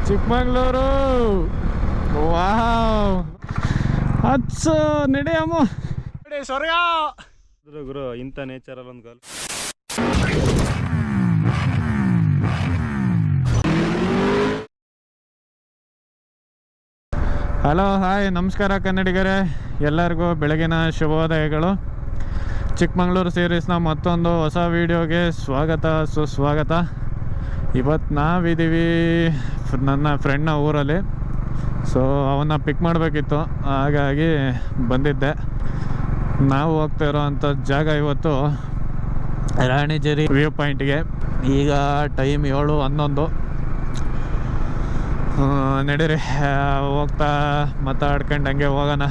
Chikmagalur. Wow, ಅಚ್ಚ ನಡೆಯಮ್ಮ ಸ್ವರ್ಗ ಗುರು. ಇಂಥ ನೇಚರಲ್ಲಿ ಒಂದು ಗಾಲ್. ಹಲೋ, ಹಾಯ್, ನಮಸ್ಕಾರ ಕನ್ನಡಿಗರೇ. ಎಲ್ಲರಿಗೂ ಬೆಳಗಿನ ಶುಭೋದಯಗಳು. ಚಿಕ್ಕಮಂಗ್ಳೂರು ಸೀರೀಸ್ನ ಮತ್ತೊಂದು ಹೊಸ ವೀಡಿಯೋಗೆ ಸ್ವಾಗತ, ಸುಸ್ವಾಗತ. ಇವತ್ತು ನಾವಿದ್ದೀವಿ ನನ್ನ ಫ್ರೆಂಡ್ನ ಊರಲ್ಲಿ. ಸೊ ಅವನ್ನ ಪಿಕ್ ಮಾಡಬೇಕಿತ್ತು, ಹಾಗಾಗಿ ಬಂದಿದ್ದೆ. ನಾವು ಹೋಗ್ತಾ ಇರೋವಂಥ ಜಾಗ ಇವತ್ತು ರಾಣಿಜೇರಿ ವ್ಯೂ ಪಾಯಿಂಟ್ಗೆ. ಈಗ ಟೈಮ್ 7:11. ನಡೀರಿ, ಹೋಗ್ತಾ ಮಾತಾಡ್ಕೊಂಡು ಹಂಗೆ ಹೋಗೋಣ.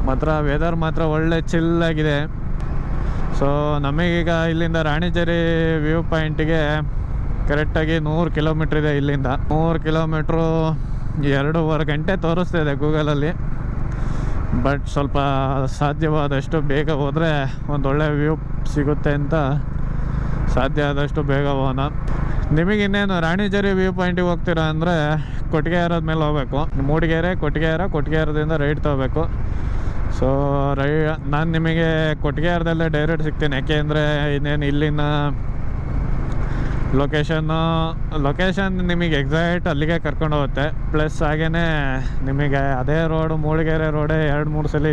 ಮಾತ್ರ ವೆದರ್ ಮಾತ್ರ ಒಳ್ಳೆ ಚಿಲ್ಲಾಗಿದೆ. ಸೊ ನಮಗೀಗ ಇಲ್ಲಿಂದ ರಾಣಿಜೇರಿ ವ್ಯೂ ಪಾಯಿಂಟಿಗೆ ಕರೆಕ್ಟಾಗಿ 100 ಕಿಲೋಮೀಟ್ರ್ ಇದೆ. ಇಲ್ಲಿಂದ 100 ಕಿಲೋಮೀಟ್ರು 2.5 ಗಂಟೆ ತೋರಿಸ್ತಿದೆ ಗೂಗಲಲ್ಲಿ. ಬಟ್ ಸ್ವಲ್ಪ ಸಾಧ್ಯವಾದಷ್ಟು ಬೇಗ ಹೋದರೆ ಒಂದೊಳ್ಳೆ ವ್ಯೂ ಸಿಗುತ್ತೆ ಅಂತ ಸಾಧ್ಯ ಆದಷ್ಟು ಬೇಗ ಹೋಗೋಣ. ನಿಮಗಿನ್ನೇನು ರಾಣಿಜೇರಿ ವ್ಯೂ ಪಾಯಿಂಟಿಗೆ ಹೋಗ್ತೀರಾ ಅಂದರೆ ಕೊಟ್ಟಿಗೆಹಾರದ ಮೇಲೆ ಹೋಗಬೇಕು. ಮೂಡಿಗೆರೆ, ಕೊಟ್ಟಿಗೆಹಾರದಿಂದ ರೈಟ್ ತೊಗೋಬೇಕು. ಸೊ ನಾನು ನಿಮಗೆ ಕೊಟ್ಟಿಗೆಹಾರದಲ್ಲೇ ಡೈರೆಕ್ಟ್ ಸಿಗ್ತೀನಿ. ಯಾಕೆಂದರೆ ಇನ್ನೇನು ಇಲ್ಲಿನ ಲೊಕೇಶನ್ ನಿಮಗೆ ಎಕ್ಸಾಕ್ಟ್ ಅಲ್ಲಿಗೆ ಕರ್ಕೊಂಡು ಹೋಗುತ್ತೆ. ಪ್ಲಸ್ ಹಾಗೇ ನಿಮಗೆ ಅದೇ ರೋಡು, ಮೂಡಿಗೆರೆ ರೋಡೇ 2-3 ಸಲ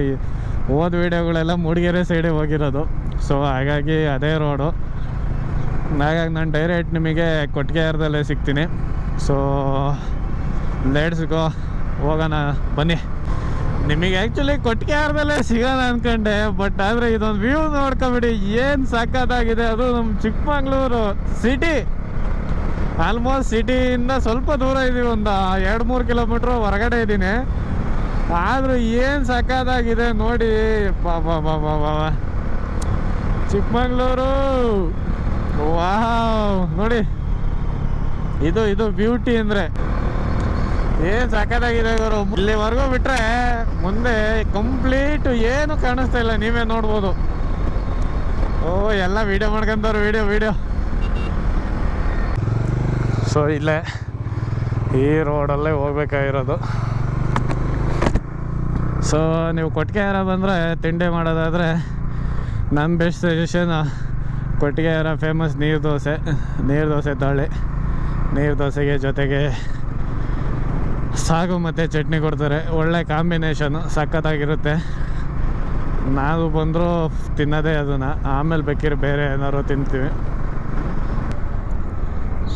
ಹೋದ ವೀಡಿಯೋಗಳೆಲ್ಲ ಮೂಡಿಗೆರೆ ಸೈಡೇ ಹೋಗಿರೋದು. ಸೊ ಹಾಗಾಗಿ ಅದೇ ರೋಡು. ಹಾಗಾಗಿ ನಾನು ಡೈರೆಕ್ಟ್ ನಿಮಗೆ ಕೊಟ್ಟಿಗೆಹಾರದಲ್ಲೇ ಸಿಗ್ತೀನಿ. ಸೊ ಲೆಟ್ಸ್ ಗೋ, ಹೋಗೋಣ ಬನ್ನಿ. ನಿಮಗೆ ಆ್ಯಕ್ಚುಲಿ ಕೊಟ್ಟಿಗೆಹಾರದಲ್ಲೇ ಸಿಗೋಣ ಅಂದ್ಕೊಂಡೆ, ಬಟ್ ಆದರೆ ಇದೊಂದು ವ್ಯೂ ನೋಡ್ಕೊಬಿಡಿ, ಏನು ಸಖತ್ತಾಗಿದೆ. ಅದು ನಮ್ಮ ಚಿಕ್ಕಮಂಗ್ಳೂರು ಸಿಟಿ, ಆಲ್ಮೋಸ್ಟ್ ಸಿಟಿಯಿಂದ ಸ್ವಲ್ಪ ದೂರ ಇದ್ದೀವಿ, ಒಂದು 2-3 ಕಿಲೋಮೀಟ್ರ್ ಹೊರಗಡೆ ಇದ್ದೀನಿ. ಆದರೂ ಏನು ಸಖತ್ತಾಗಿದೆ ನೋಡಿ. ಬಾ ಚಿಕ್ಕಮಂಗ್ಳೂರು. ವಾವ್, ನೋಡಿ ಇದು ಬ್ಯೂಟಿ ಅಂದರೆ ಏನು ಸಖತ್ತಾಗಿದೆ ಗುರು. ಇಲ್ಲಿವರೆಗೂ ಬಿಟ್ಟರೆ ಮುಂದೆ ಕಂಪ್ಲೀಟ್ ಏನು ಕಾಣಿಸ್ತಾ ಇಲ್ಲ, ನೀವೇ ನೋಡ್ಬೋದು. ಎಲ್ಲ ವೀಡಿಯೋ ಮಾಡ್ಕೊಂತವ್ರು, ವೀಡಿಯೋ. ಸೊ ಇಲ್ಲೇ ಈ ರೋಡಲ್ಲೇ ಹೋಗ್ಬೇಕಾಗಿರೋದು. ಸೊ ನೀವು ಕೊಟ್ಟಿಗೆಹಾರ ಬಂದರೆ ತಿಂಡಿ ಮಾಡೋದಾದರೆ ನಮ್ಮ ಬೆಸ್ಟ್ ಸಜೆಷನ್ ಕೊಟ್ಟಿಗೆಹಾರ ಫೇಮಸ್ ನೀರು ದೋಸೆ ತಾಳಿ. ನೀರು ದೋಸೆಗೆ ಜೊತೆಗೆ ಸಾಗು ಮತ್ತು ಚಟ್ನಿ ಕೊಡ್ತಾರೆ. ಒಳ್ಳೆ ಕಾಂಬಿನೇಷನು, ಸಖತ್ತಾಗಿರುತ್ತೆ. ನಾವು ಬಂದರೂ ತಿನ್ನೋದೇ ಅದನ್ನು, ಆಮೇಲೆ ಬೇಕಿದ್ರೆ ಬೇರೆ ಏನಾದ್ರು ತಿಂತೀವಿ.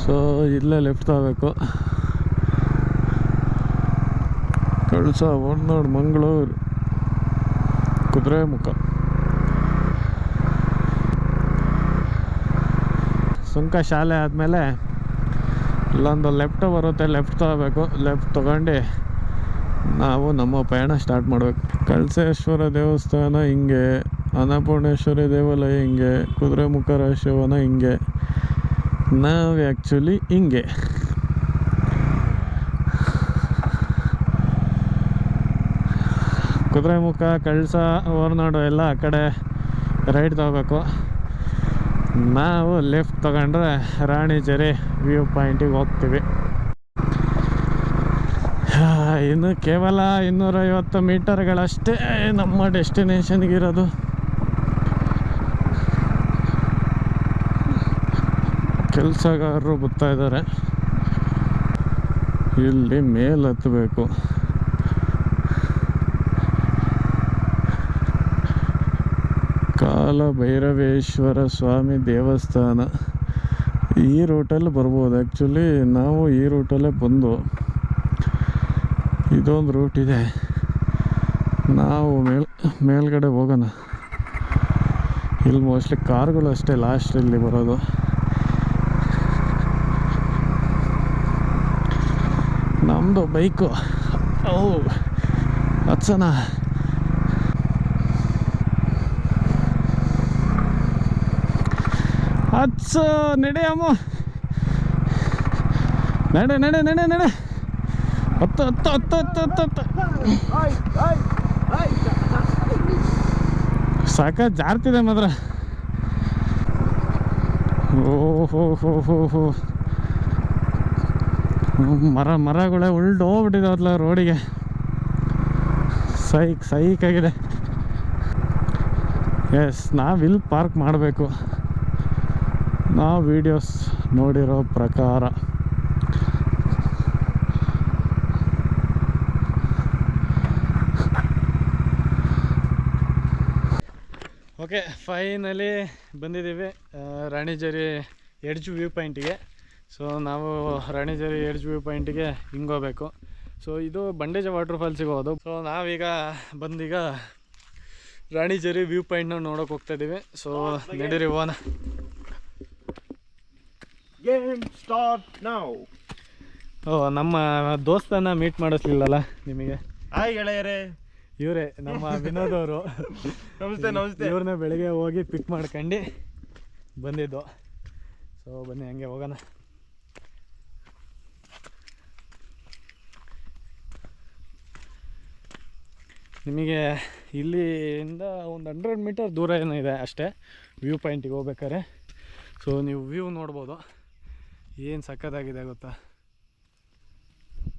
ಸೊ ಇಲ್ಲೇ ಲೆಫ್ಟ್ ತಗೋಬೇಕು. ಕಳಸ, ಹೊರನಾಡು, ಮಂಗಳೂರು, ಕುದುರೆಮುಖ. ಸುಂಕ ಶಾಲೆ ಆದಮೇಲೆ ಇಲ್ಲೊಂದು ಲೆಫ್ಟ್ ಬರುತ್ತೆ, ಲೆಫ್ಟ್ ತೊಗೋಬೇಕು. ಲೆಫ್ಟ್ ತೊಗೊಂಡು ನಾವು ನಮ್ಮ ಪಯಣ ಸ್ಟಾರ್ಟ್ ಮಾಡಬೇಕು. ಕಳಸೇಶ್ವರ ದೇವಸ್ಥಾನ ಹಿಂಗೆ, ಅನ್ನಪೂರ್ಣೇಶ್ವರಿ ದೇವಾಲಯ ಹಿಂಗೆ, ಕುದುರೆಮುಖರೇಶ್ವರನ ಹಿಂಗೆ, ನಾವು ಆ್ಯಕ್ಚುಲಿ ಹಿಂಗೆ. ಕುದುರೆಮುಖ, ಕಳಸ, ಹೊರನಾಡು ಎಲ್ಲ ಆ ಕಡೆ ರೈಟ್ ತೊಗೋಬೇಕು. ನಾವು ಲೆಫ್ಟ್ ತಗೊಂಡ್ರೆ ರಾಣಿಜೇರಿ ವ್ಯೂ ಪಾಯಿಂಟಿಗೆ ಹೋಗ್ತೀವಿ. ಇನ್ನು ಕೇವಲ 250 ಮೀಟರ್ಗಳಷ್ಟೇ ನಮ್ಮ ಡೆಸ್ಟಿನೇಷನ್ಗಿರೋದು. ಕೆಲಸಗಾರರು ಬರ್ತಾ ಇದ್ದಾರೆ. ಇಲ್ಲಿ ಮೇಲೆ ಹತ್ತಬೇಕು. ಕಾಲಭೈರವೇಶ್ವರ ಸ್ವಾಮಿ ದೇವಸ್ಥಾನ ಈ ರೂಟಲ್ಲಿ ಬರ್ಬೋದು. ಆ್ಯಕ್ಚುಲಿ ನಾವು ಈ ರೂಟಲ್ಲೇ ಬಂದು, ಇದೊಂದು ರೂಟ್ ಇದೆ, ನಾವು ಮೇಲ್ಗಡೆ ಹೋಗೋಣ. ಇಲ್ಲಿ ಮೋಸ್ಟ್ಲಿ ಕಾರ್ಗಳು ಅಷ್ಟೇ ಲಾಸ್ಟ್ ಇಲ್ಲಿ ಬರೋದು. ನಮ್ಮದು ಬೈಕು ಹತ್ಸನ. ನಡೆಯಮ್ಮ, ನಡೆ. ಹತ್ತು ಸಾಕ ಜಾರ್ತಿದೆ ಮಾತ್ರ. ಓಹೋ ಮರಗಳೇ ಉಲ್ಟೋಗ್ಬಿಟ್ಟಿದಾವಲ್ಲ ರೋಡಿಗೆ. ಸೈಕಾಗಿದೆ. ಎಸ್, ನಾವಿಲ್ಲಿ ಪಾರ್ಕ್ ಮಾಡಬೇಕು ನಾವು ವೀಡಿಯೋಸ್ ನೋಡಿರೋ ಪ್ರಕಾರ. ಓಕೆ, ಫೈನಲಿ ಬಂದಿದ್ದೀವಿ ರಾಣಿಜರಿ ಎಡ್ಜ್ ವ್ಯೂ ಪಾಯಿಂಟಿಗೆ. ಸೊ ನಾವು ರಾಣಿಜರಿ ಎಡ್ಜ್ ವ್ಯೂ ಪಾಯಿಂಟಿಗೆ ಹಿಂಗೋಗ್ಬೇಕು. ಸೊ ಇದು ಬಂಡೇಜ ವಾಟರ್ ಫಾಲ್ಸಿಗೆ ಹೋಗೋದು. ಸೊ ನಾವೀಗ ಬಂದೀಗ ರಾಣಿಜರಿ ವ್ಯೂ ಪಾಯಿಂಟ್ನ ನೋಡೋಕೆ ಹೋಗ್ತಾ ಇದ್ದೀವಿ. ಸೊ ನಡೀರಿ ಹೋಗೋಣ. ನಮ್ಮ ದೋಸ್ತನ ಮೀಟ್ ಮಾಡಿಸ್ಲಿಲ್ಲಲ್ಲ ನಿಮಗೆ. ಹಾಯ್ ಗೆಳೆಯರೇ, ಇವರೇ ನಮ್ಮ ವಿನೋದ್ ಅವರು. ನಮಸ್ತೆ ನಮಸ್ತೆ. ಇವ್ರನ್ನ ಬೆಳಗ್ಗೆ ಹೋಗಿ ಪಿಕ್ ಮಾಡ್ಕೊಂಡು ಬಂದಿದ್ದು. ಸೊ ಬನ್ನಿ ಹಂಗೆ ಹೋಗೋಣ. ನಿಮಗೆ ಇಲ್ಲಿಂದ ಒಂದು 100 ಮೀಟರ್ ದೂರ ಏನೋ ಇದೆ ಅಷ್ಟೇ ವ್ಯೂ ಪಾಯಿಂಟಿಗೆ ಹೋಗ್ಬೇಕಾದ್ರೆ. ಸೊ ನೀವು ವ್ಯೂ ನೋಡ್ಬೋದು, ಏನು ಸಕ್ಕತ್ತಾಗಿದೆ ಗೊತ್ತಾ.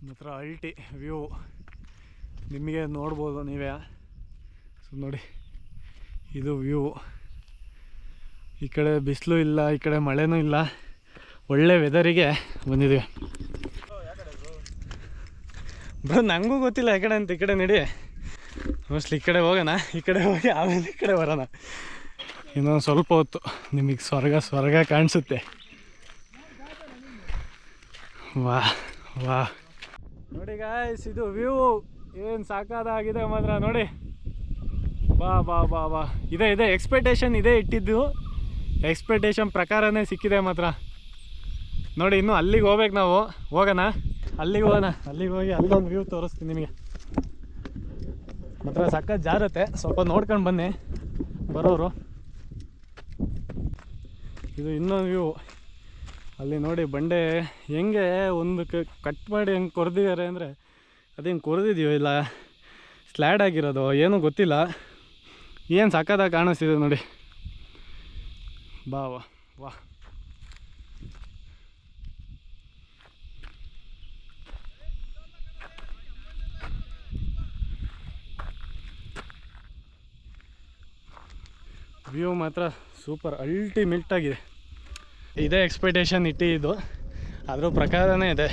ಮಾತ್ರ ಅಲ್ಟಿ ವ್ಯೂ ನಿಮಗೆ ನೋಡ್ಬೋದು ನೀವೇ. ಸೊ ನೋಡಿ, ಇದು ವ್ಯೂ. ಈ ಕಡೆ ಬಿಸಿಲು ಇಲ್ಲ, ಈ ಕಡೆ ಮಳೆನೂ ಇಲ್ಲ, ಒಳ್ಳೆ ವೆದರಿಗೆ ಬಂದಿದ್ದೀವಿ. ಬ್ರೋ ನನಗೂ ಗೊತ್ತಿಲ್ಲ ಈ ಕಡೆ ಅಂತ. ಈ ಕಡೆ ನಡಿ, ಮೋಸ್ಟ್ಲಿ ಈ ಕಡೆ ಹೋಗೋಣ. ಈ ಕಡೆ ಹೋಗಿ ಆಮೇಲೆ ಈ ಕಡೆ ಬರೋಣ. ಇನ್ನೊಂದು ಸ್ವಲ್ಪ ಹೊತ್ತು ನಿಮಗೆ ಸ್ವರ್ಗ ಕಾಣಿಸುತ್ತೆ. ವಾ ವಾ ನೋಡಿ ಗಾಯ್ಸ್, ಇದು ವ್ಯೂ ಏನು ಸಾಕಾಗಿದೆ ಮಾತ್ರ. ನೋಡಿ, ಬಾ ಬಾ ಬಾ ಬಾ. ಇದೆ ಎಕ್ಸ್ಪೆಕ್ಟೇಷನ್ ಇದೆ ಇಟ್ಟಿದ್ದು, ಎಕ್ಸ್ಪೆಕ್ಟೇಷನ್ ಪ್ರಕಾರನೇ ಸಿಕ್ಕಿದೆ ಮಾತ್ರ. ನೋಡಿ, ಇನ್ನೂ ಅಲ್ಲಿಗೆ ಹೋಗ್ಬೇಕು ನಾವು. ಹೋಗೋಣ, ಅಲ್ಲಿಗೆ ಹೋಗೋಣ. ಅಲ್ಲಿಗೆ ಹೋಗಿ ಅಲ್ಲೊಂದು ವ್ಯೂ ತೋರಿಸ್ತೀನಿ ನಿಮಗೆ. ಮಾತ್ರ ಸಕ್ಕತ್ ಜಾರತ್ತೆ, ಸ್ವಲ್ಪ ನೋಡ್ಕೊಂಡು ಬನ್ನಿ ಬರೋರು. ಇದು ಇನ್ನೊಂದು ವ್ಯೂ. ಅಲ್ಲಿ ನೋಡಿ ಬಂಡೆ ಹೆಂಗೆ ಒಂದು ಕಟ್ ಮಾಡಿ ಹೆಂಗೆ ಕೊರೆದಿದ್ದಾರೆ ಅಂದರೆ, ಅದು ಹೆಂಗೆ ಕೊರೆದಿದೆಯೋ ಇಲ್ಲ ಸ್ಲ್ಯಾಡ್ ಆಗಿರೋದು ಏನೂ ಗೊತ್ತಿಲ್ಲ. ಏನು ಸಕ್ಕತ್ತಾಗಿ ಕಾಣಿಸ್ತಿದೆ ನೋಡಿ. ಬಾ ವಾ ವಾ. ವ್ಯೂ ಮಾತ್ರ ಸೂಪರ್ ಅಲ್ಟಿಮೇಟ್ ಆಗಿದೆ. ಇದೇ ಎಕ್ಸ್ಪೆಕ್ಟೇಷನ್ ಇಟ್ಟಿದ್ದು, ಅದ್ರ ಪ್ರಕಾರನೇ ಇದೆ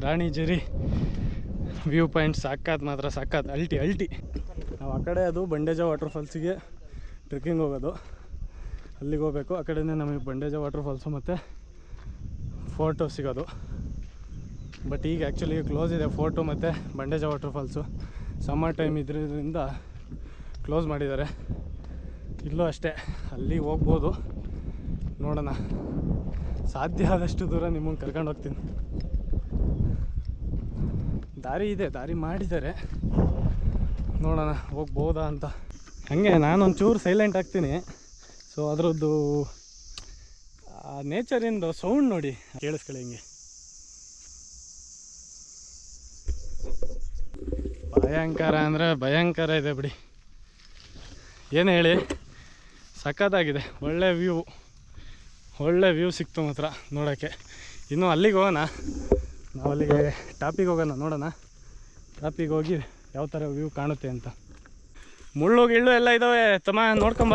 ರಾಣಿಜರಿ ವ್ಯೂ ಪಾಯಿಂಟ್. ಸಾಕಾತ್ ಮಾತ್ರ ಸಾಕಾತ್, ಅಲ್ಟಿ. ನಾವು ಆ ಕಡೆ ಅದು ಬಂಡೇಜ ವಾಟರ್ ಫಾಲ್ಸಿಗೆ ಟ್ರೆಕ್ಕಿಂಗ್ ಹೋಗೋದು, ಅಲ್ಲಿಗೆ ಹೋಗ್ಬೇಕು. ಆ ಕಡೆಯೇ ನಮಗೆ ಬಂಡೇಜ ವಾಟರ್ ಫಾಲ್ಸು ಮತ್ತು ಫೋಟೋ ಸಿಗೋದು. ಬಟ್ ಈಗ ಆ್ಯಕ್ಚುಲಿ ಕ್ಲೋಸ್ ಇದೆ ಫೋಟೋ ಮತ್ತು ಬಂಡೇಜ ವಾಟರ್ ಫಾಲ್ಸು. ಸಮ್ಮರ್ ಟೈಮ್ ಇದರಿಂದ ಕ್ಲೋಸ್ ಮಾಡಿದ್ದಾರೆ. ಇಲ್ಲೂ ಅಷ್ಟೇ, ಅಲ್ಲಿಗೆ ಹೋಗ್ಬೋದು. ನೋಡೋಣ, ಸಾಧ್ಯ ಆದಷ್ಟು ದೂರ ನಿಮ್ಮನ್ನು ಕರ್ಕೊಂಡು ಹೋಗ್ತೀನಿ. ದಾರಿ ಇದೆ, ದಾರಿ ಮಾಡಿದ್ದಾರೆ, ನೋಡೋಣ ಹೋಗ್ಬೋದಾ ಅಂತ. ಹಾಗೆ ನಾನೊಂಚೂರು ಸೈಲೆಂಟ್ ಆಗ್ತೀನಿ. ಸೊ ಅದರದ್ದು ನೇಚರಿಂದು ಸೌಂಡ್ ನೋಡಿ, ಕೇಳಿಸ್ಕೊಳ್ಳಿ ಹಿಂಗೆ. ಭಯಂಕರ ಅಂದರೆ ಭಯಂಕರ ಇದೆ ಬಿಡಿ. ಏನು ಹೇಳಿ, ಸಕ್ಕತ್ತಾಗಿದೆ. ಒಳ್ಳೆ ವ್ಯೂ ಸಿಕ್ತು ಮಾತ್ರ ನೋಡೋಕ್ಕೆ. ಇನ್ನು ಅಲ್ಲಿಗೆ ಹೋಗೋಣ, ನಾವು ಅಲ್ಲಿಗೆ ಟಾಪಿಗೆ ಹೋಗೋಣ. ನೋಡೋಣ ಟಾಪಿಗೆ ಹೋಗಿ ಯಾವ ಥರ ವ್ಯೂ ಕಾಣುತ್ತೆ ಅಂತ. ಮುಳ್ಳು ಗಿಳ್ಳು ಎಲ್ಲ ಇದ್ದಾವೆ ತಮ್ಮ, ನೋಡ್ಕೊಂಬ.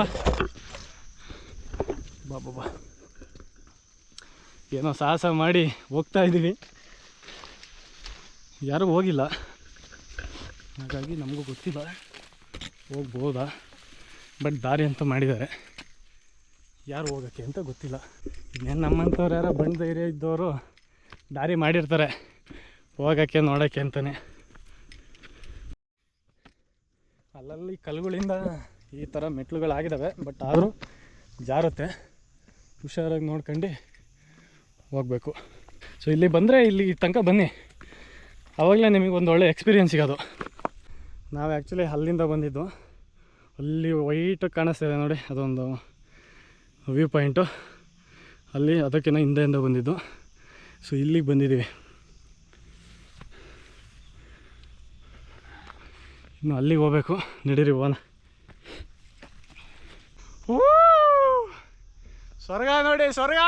ಬಾ ಏನೋ ಸಾಹಸ ಮಾಡಿ ಹೋಗ್ತಾ ಇದ್ದೀವಿ. ಯಾರೂ ಹೋಗಿಲ್ಲ, ಹಾಗಾಗಿ ನಮಗೂ ಗೊತ್ತಿಲ್ಲ ಹೋಗ್ಬೋದಾ. ಬಟ್ ದಾರಿ ಅಂತ ಮಾಡಿದ್ದಾರೆ, ಯಾರು ಹೋಗೋಕ್ಕೆ ಅಂತ ಗೊತ್ತಿಲ್ಲ. ಇನ್ನೇನು ನಮ್ಮಂಥವ್ರು ಯಾರೋ ಬಂದು ಧೈರ್ಯ ಇದ್ದವರು ದಾರಿ ಮಾಡಿರ್ತಾರೆ ಹೋಗೋಕ್ಕೆ ನೋಡೋಕ್ಕೆ ಅಂತಲೇ. ಅಲ್ಲಲ್ಲಿ ಕಲ್ಲುಗಳಿಂದ ಈ ಥರ ಮೆಟ್ಲುಗಳಾಗಿದ್ದಾವೆ, ಬಟ್ ಆದರೂ ಜಾರುತ್ತೆ. ಹುಷಾರಾಗಿ ನೋಡ್ಕೊಂಡು ಹೋಗಬೇಕು. ಸೊ ಇಲ್ಲಿ ಬಂದರೆ ಇಲ್ಲಿ ತನಕ ಬನ್ನಿ, ಆವಾಗಲೇ ನಿಮಗೆ ಒಂದು ಒಳ್ಳೆ ಎಕ್ಸ್ಪೀರಿಯೆನ್ಸ್ ಸಿಗೋದು. ನಾವು ಆ್ಯಕ್ಚುಲಿ ಅಲ್ಲಿಂದ ಬಂದಿದ್ದು, ಅಲ್ಲಿ ವೈಟ್ ಕಾಣಿಸ್ತಿದೆ ನೋಡಿ, ಅದೊಂದು ವ್ಯೂ ಪಾಯಿಂಟು. ಅಲ್ಲಿ ಅದಕ್ಕಿಂತ ಹಿಂದೆಯಿಂದ ಬಂದಿದ್ದು. ಸೊ ಇಲ್ಲಿಗೆ ಬಂದಿದ್ದೀವಿ. ಇನ್ನು ಅಲ್ಲಿಗೆ ಹೋಗ್ಬೇಕು, ನಡೀರಿ ಹೋಗೋಣ. ಸ್ವರ್ಗ ನೋಡಿ, ಸ್ವರ್ಗ.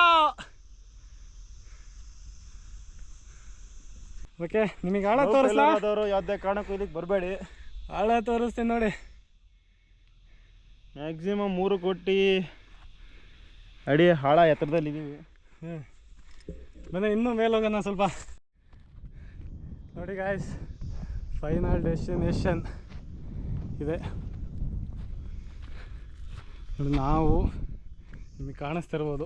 ಓಕೆ ನಿಮಗೆ ಆಳ ತೋರಿಸ್ಲಾ? ಯಾವುದೇ ಕಾರಣಕ್ಕೂ ಇದಕ್ಕೆ ಬರಬೇಡಿ. ಆಳ ತೋರಿಸ್ತೀನಿ ನೋಡಿ. ಮ್ಯಾಕ್ಸಿಮಮ್ 3 ಕೋಟಿ ಅಡಿ ಆಳ ಎತ್ತರದಲ್ಲಿದ್ದೀವಿ. ಬನ್ನಿ ಇನ್ನೂ ಮೇಲೆ ಹೋಗೋಣ ಸ್ವಲ್ಪ. ನೋಡಿ ಗಾಯ್ಸ್, ಫೈನಲ್ ಡೆಸ್ಟಿನೇಷನ್ ಇದೆ. ನಾವು ನಿಮಗೆ ಕಾಣಿಸ್ತಿರ್ಬೋದು,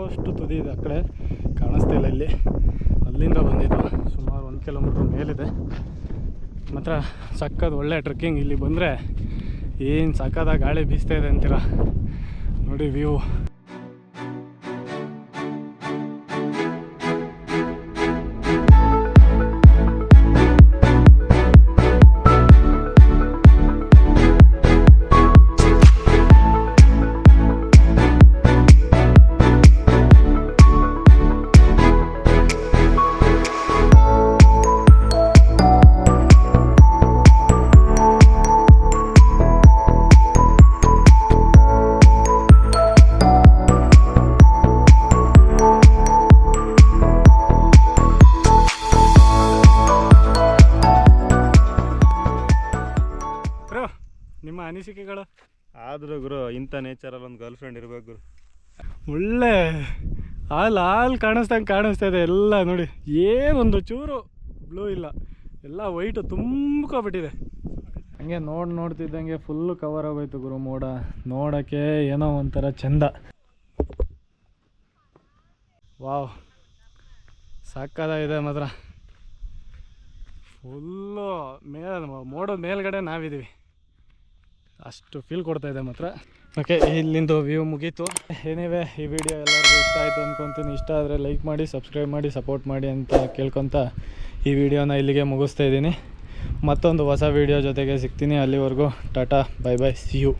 ಅಷ್ಟು ತುದಿ ಇದೆ, ಆ ಕಡೆ ಕಾಣಿಸ್ತಾ ಇಲ್ಲ. ಇಲ್ಲಿ ಅಲ್ಲಿಂದ ಬಂದಿದ್ದು ಸುಮಾರು 1 ಕಿಲೋಮೀಟ್ರ್ ಮೇಲಿದೆ. ಮಾತ್ರ ಸಕ್ಕದ ಒಳ್ಳೆ ಟ್ರೆಕ್ಕಿಂಗ್. ಇಲ್ಲಿ ಬಂದರೆ ಏನು ಸಕ್ಕದ ಗಾಳಿ ಬೀಸ್ತಾ ಇದೆ ಅಂತೀರ ನೋಡಿ ವ್ಯೂ. ನಿಮ್ಮ ಅನಿಸಿಕೆಗಳು? ಆದರೂ ಗುರು, ಇಂಥ ನೇಚರಲ್ಲಿ ಒಂದು ಗರ್ಲ್ ಫ್ರೆಂಡ್ ಇರಬೇಕು ಗುರು. ಒಳ್ಳೆ ಹಾಲು ಕಾಣಿಸ್ದಂಗೆ ಕಾಣಿಸ್ತಾ ಇದೆ ಎಲ್ಲ ನೋಡಿ. ಏನೊಂದು ಚೂರು ಬ್ಲೂ ಇಲ್ಲ, ಎಲ್ಲ ವೈಟು ತುಂಬ್ಕೊಬಿಟ್ಟಿದೆ. ಹಂಗೆ ನೋಡ್ತಿದ್ದಂಗೆ ಫುಲ್ಲು ಕವರ್ ಆಗೋಯ್ತು ಗುರು ಮೋಡ. ನೋಡೋಕ್ಕೆ ಏನೋ ಒಂಥರ ಚೆಂದ. ವಾವ್, ಸಾಕಾಗಿದೆ ಮಾತ್ರ. ಫುಲ್ಲು ಮೋಡದ ಮೇಲ್ಗಡೆ ನಾವಿದ್ದೀವಿ, ಅಷ್ಟು ಫೀಲ್ ಕೊಡ್ತಾ ಇದೆ ಮಾತ್ರ. ಓಕೆ, ಇಲ್ಲಿಂದು ವ್ಯೂ ಮುಗೀತು. ಏನಿವೆ, ಈ ವಿಡಿಯೋ ಎಲ್ಲರಿಗೂ ಇಷ್ಟ ಆಯಿತು ಅಂದ್ಕೊತೀನಿ. ಇಷ್ಟ ಆದರೆ ಲೈಕ್ ಮಾಡಿ, ಸಬ್ಸ್ಕ್ರೈಬ್ ಮಾಡಿ, ಸಪೋರ್ಟ್ ಮಾಡಿ ಅಂತ ಕೇಳ್ಕೊತ ಈ ವಿಡಿಯೋನ ಇಲ್ಲಿಗೆ ಮುಗಿಸ್ತಾ ಇದ್ದೀನಿ. ಮತ್ತೊಂದು ಹೊಸ ವಿಡಿಯೋ ಜೊತೆಗೆ ಸಿಗ್ತೀನಿ. ಅಲ್ಲಿವರೆಗೂ tata, bye bye, see you.